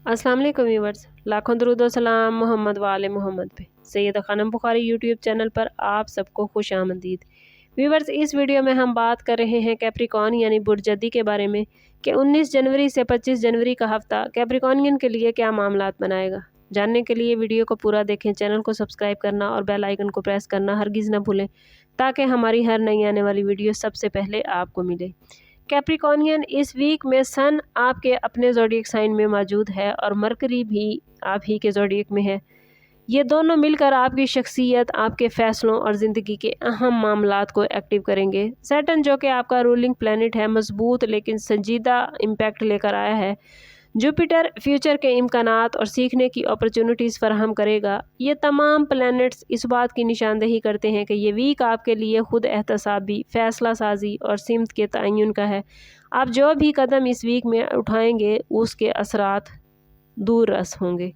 अस्सलाम वालेकुम व्यूअर्स, लाखों दरूद व सलाम मोहम्मद वाले मोहम्मद पे। सैयदा खानम बुखारी यूट्यूब चैनल पर आप सबको खुश आमदीद। व्यूअर्स, इस वीडियो में हम बात कर रहे हैं कैप्रिकॉर्न यानी बुर्जदी के बारे में कि 19 जनवरी से 25 जनवरी का हफ्ता कैप्रिकॉर्नियन के लिए क्या मामलात बनाएगा। जानने के लिए वीडियो को पूरा देखें, चैनल को सब्सक्राइब करना और बेल आइकन को प्रेस करना हरगिज़ ना भूलें ताकि हमारी हर नई आने वाली वीडियो सबसे पहले आपको मिले। कैप्रिकॉर्नियन, इस वीक में सन आपके अपने ज़ोडिएक साइन में मौजूद है और मरकरी भी आप ही के ज़ोडिएक में है। ये दोनों मिलकर आपकी शख्सियत, आपके फ़ैसलों और ज़िंदगी के अहम मामलात को एक्टिव करेंगे। सैटर्न, जो कि आपका रूलिंग प्लैनेट है, मजबूत लेकिन संजीदा इम्पैक्ट लेकर आया है। जुपिटर फ्यूचर के इम्कानात और सीखने की अपॉर्चुनिटीज़ फराहम करेगा। ये तमाम प्लैनेट्स इस बात की निशानदेही करते हैं कि ये वीक आपके लिए खुद एहतसाबी, फ़ैसला साजी और सिमत के तयन का है। आप जो भी कदम इस वीक में उठाएंगे उसके असरात दूर रस होंगे।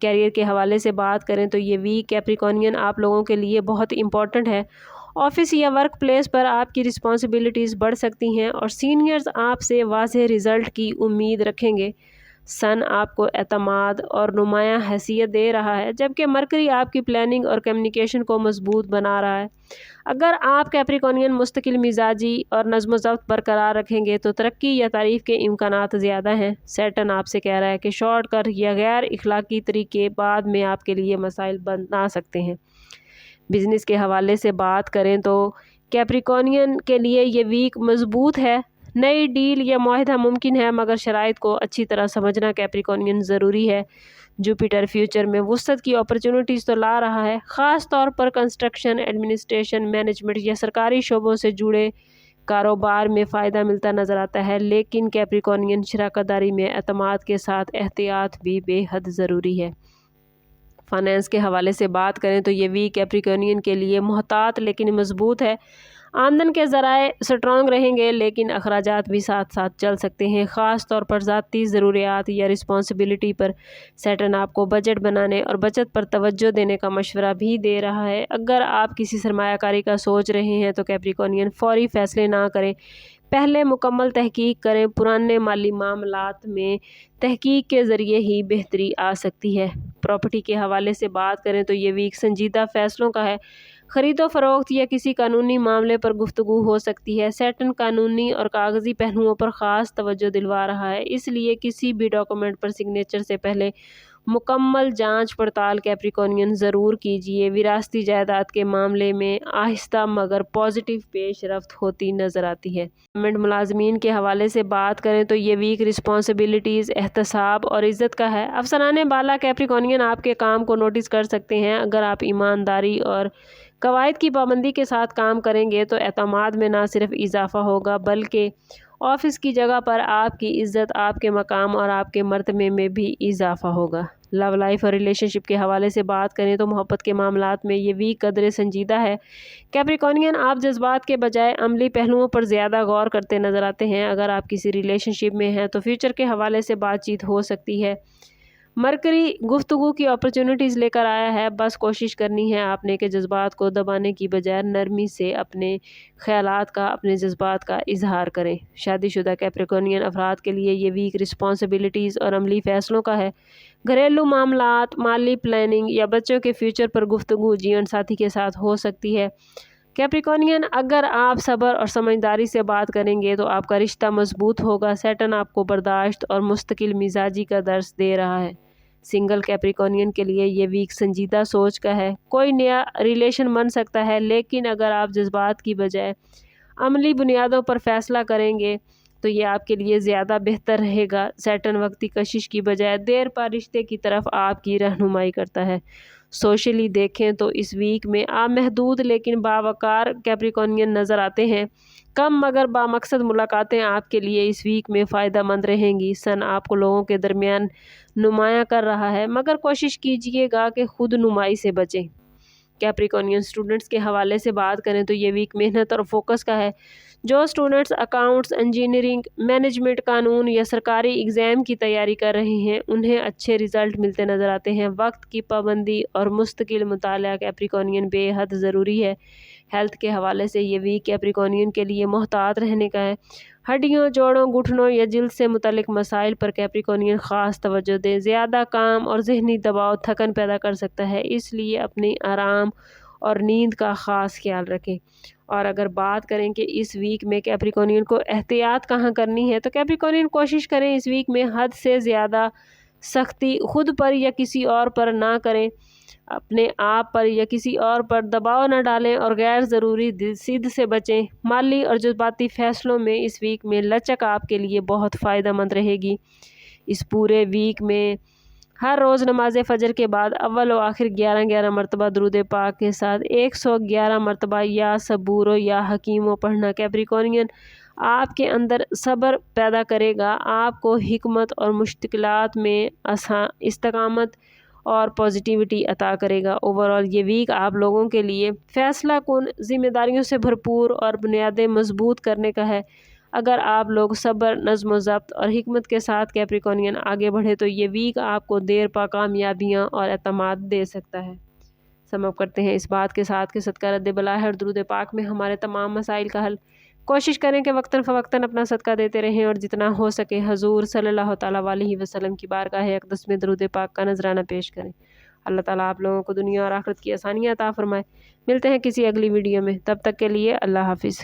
कैरियर के हवाले से बात करें तो ये वीक कैप्रिकॉर्नियन आप लोगों के लिए बहुत इंपॉर्टेंट है। ऑफिस या वर्क प्लेस पर आपकी रिस्पॉन्सिबिलिटीज़ बढ़ सकती हैं और सीनियर्स आपसे वाज़ेह रिज़ल्ट की उम्मीद रखेंगे। सन आपको एतमाद और नुमायाँ हैसियत दे रहा है, जबकि मरकरी आपकी प्लानिंग और कम्युनिकेशन को मजबूत बना रहा है। अगर आप कैप्रिकॉर्नियन मुस्तकिल मिजाजी और नज़्म ज़ब्त बरकरार रखेंगे तो तरक्की या तारीफ़ के इम्कानात ज़्यादा हैं। सैटर्न आपसे कह रहा है कि शॉर्टकट या गैर इखलाकी तरीके बाद में आपके लिए मसाइल बना सकते हैं। बिज़नेस के हवाले से बात करें तो कैप्रिकॉर्नियन के लिए ये वीक मजबूत है। नई डील या मुआहदा मुमकिन है, मगर शराइत को अच्छी तरह समझना कैप्रिकॉर्नियन ज़रूरी है। जुपिटर फ्यूचर में वुसअत की अपॉर्चुनिटीज़ तो ला रहा है, ख़ास तौर पर कंस्ट्रक्शन, एडमिनिस्ट्रेशन, मैनेजमेंट या सरकारी शोबों से जुड़े कारोबार में फ़ायदा मिलता नज़र आता है। लेकिन कैप्रिकॉर्नियन शराकतदारी में एतमाद के साथ एहतियात भी बेहद ज़रूरी है। फाइनेंस के हवाले से बात करें तो ये वीक कैप्रिकॉर्नियन के लिए मोहतात लेकिन मजबूत है। आमदन के ज़राए स्ट्रॉन्ग रहेंगे लेकिन अखराजात भी साथ साथ चल सकते हैं, ख़ास तौर पर ज़ाती ज़रूरियात या रिस्पॉन्सिबिलिटी पर। सैटर्न आपको बजट बनाने और बचत पर तवज्जो देने का मशवरा भी दे रहा है। अगर आप किसी सरमायाकारी का सोच रहे हैं तो कैप्रिकॉर्नियन फ़ौरी फ़ैसले ना करें, पहले मुकम्मल तहकीक करें। पुराने माली मामलात में तहकीक के ज़रिए ही बेहतरी आ सकती है। प्रॉपर्टी के हवाले से बात करें तो ये वीक संजीदा फ़ैसलों का है। ख़रीदो फ़रोख्त या किसी कानूनी मामले पर गुफ्तगू हो सकती है। सैटर्न कानूनी और कागज़ी पहलुओं पर ख़ास तवज्जो दिलवा रहा है, इसलिए किसी भी डॉक्यूमेंट पर सिग्नेचर से पहले मुकम्मल जांच पड़ताल कैप्रिकॉर्नियन ज़रूर कीजिए। विरासती जायदाद के मामले में आहिस्ता मगर पॉजिटिव पेशरफ्त होती नज़र आती है। गवर्नमेंट मुलाजमीन के हवाले से बात करें तो ये वीक रिस्पॉन्सिबिलिटीज़, एहतसाब और इज़्ज़त का है। अफसराने बाला कैप्रिकॉर्नियन आपके काम को नोटिस कर सकते हैं। अगर आप ईमानदारी और कवायद की पाबंदी के साथ काम करेंगे तो एतमाद में ना सिर्फ इजाफा होगा बल्कि ऑफिस की जगह पर आपकी इज़्ज़त, आपके मकाम और आपके मर्तबे में भी इजाफा होगा। लव लाइफ और रिलेशनशिप के हवाले से बात करें तो मोहब्बत के मामलात में ये वीक कदर संजीदा है। कैप्रिकॉर्नियन आप जज्बात के बजाय अमली पहलुओं पर ज़्यादा गौर करते नज़र आते हैं। अगर आप किसी रिलेशनशिप में हैं तो फ्यूचर के हवाले से बातचीत हो सकती है। मरकरी गुफ्तगू की अपॉर्चुनिटीज़ लेकर आया है, बस कोशिश करनी है आपने कि जज्बात को दबाने की बजाय नरमी से अपने ख़यालात का, अपने जज्बात का इजहार करें। शादीशुदा कैप्रिकॉर्नियन अफराद के लिए ये वीक रिस्पॉन्सिबिलिटीज़ और अमली फ़ैसलों का है। घरेलू मामलात, माली प्लानिंग या बच्चों के फ्यूचर पर गुफ्तगू जीवन साथी के साथ हो सकती है। कैप्रिकॉर्नियन, अगर आप सब्र और समझदारी से बात करेंगे तो आपका रिश्ता मजबूत होगा। सैटर्न आपको बर्दाश्त और मुस्तकिल मिजाजी का दर्स दे रहा है। सिंगल कैप्रिकॉर्नियन के लिए ये वीक संजीदा सोच का है। कोई नया रिलेशन बन सकता है, लेकिन अगर आप जज्बात की बजाय अमली बुनियादों पर फैसला करेंगे तो ये आपके लिए ज़्यादा बेहतर रहेगा। सैटर्न वक्ती कशिश की बजाय देर पा रिश्ते की तरफ आपकी रहनुमाई करता है। सोशली देखें तो इस वीक में आप महदूद लेकिन बावकार कैप्रिकॉर्नियन नज़र आते हैं। कम मगर बामकसद मुलाकातें आपके लिए इस वीक में फ़ायदा मंद रहेंगी। सन आपको लोगों के दरमियान नुमाया कर रहा है, मगर कोशिश कीजिएगा कि खुद नुमाई से बचें। कैप्रिकॉर्नियन स्टूडेंट्स के हवाले से बात करें तो ये वीक मेहनत और फोकस का है। جو اسٹوڈنٹس اکاؤنٹس، انجینئرنگ، مینجمنٹ، قانون یا سرکاری ایگزام کی تیاری کر رہے ہیں انہیں اچھے رزلٹ ملتے نظر آتے ہیں۔ وقت کی پابندی اور مستقل مطالعہ کیپریکونین بے حد ضروری ہے۔ ہیلتھ کے حوالے سے یہ ویک کیپریکونین کے لیے محتاط رہنے کا ہے۔ ہڈیوں، جوڑوں، گھٹنوں یا جلد سے متعلق مسائل پر کیپریکونین خاص توجہ دیں۔ زیادہ کام اور ذہنی دباؤ تھکن پیدا کر سکتا ہے، اس لیے اپنی آرام اور نیند کا خاص خیال رکھیں۔ اور اگر بات کریں کہ اس ویک میں کیپریکونین کو احتیاط کہاں کرنی ہے، تو کیپریکونین کوشش کریں اس ویک میں حد سے زیادہ سختی خود پر یا کسی اور پر نہ کریں، اپنے آپ پر یا کسی اور پر دباؤ نہ ڈالیں اور غیر ضروری ضد سے بچیں۔ مالی اور جذباتی فیصلوں میں اس ویک میں لچک آپ کے لیے بہت فائدہ مند رہے گی۔ اس پورے ویک میں ہر روز نماز فجر کے بعد اول و آخر 11 مرتبہ درود پاک کے ساتھ 111 مرتبہ یا صبور و یا حکیمو پڑھنا کیپریکونین آپ کے اندر صبر پیدا کرے گا، آپ کو حکمت اور مشکلات میں استقامت اور پازیٹیوٹی عطا کرے گا۔ اوورآل یہ ویک آپ لوگوں کے لیے فیصلہ کن، ذمہ داریوں سے بھرپور اور بنیادیں مضبوط کرنے کا ہے۔ اگر آپ لوگ صبر، نظم و ضبط اور حکمت کے ساتھ کیپریکونین آگے بڑھے تو یہ ویک آپ کو دیر پا کامیابیاں اور اعتماد دے سکتا ہے۔ سم اپ کرتے ہیں اس بات کے ساتھ کہ صدقہ رد بلا ہے اور درود پاک میں ہمارے تمام مسائل کا حل۔ کوشش کریں کہ وقتاً فوقتاً اپنا صدقہ دیتے رہیں اور جتنا ہو سکے حضور صلی اللہ تعالیٰ علیہ وسلم کی بارگاہ اقدس میں درود پاک کا نذرانہ پیش کریں۔ اللہ تعالیٰ آپ لوگوں کو دنیا اور آخرت کی آسانیاں عطا فرمائے۔ ملتے ہیں کسی اگلی ویڈیو میں، تب تک کے لیے اللہ حافظ۔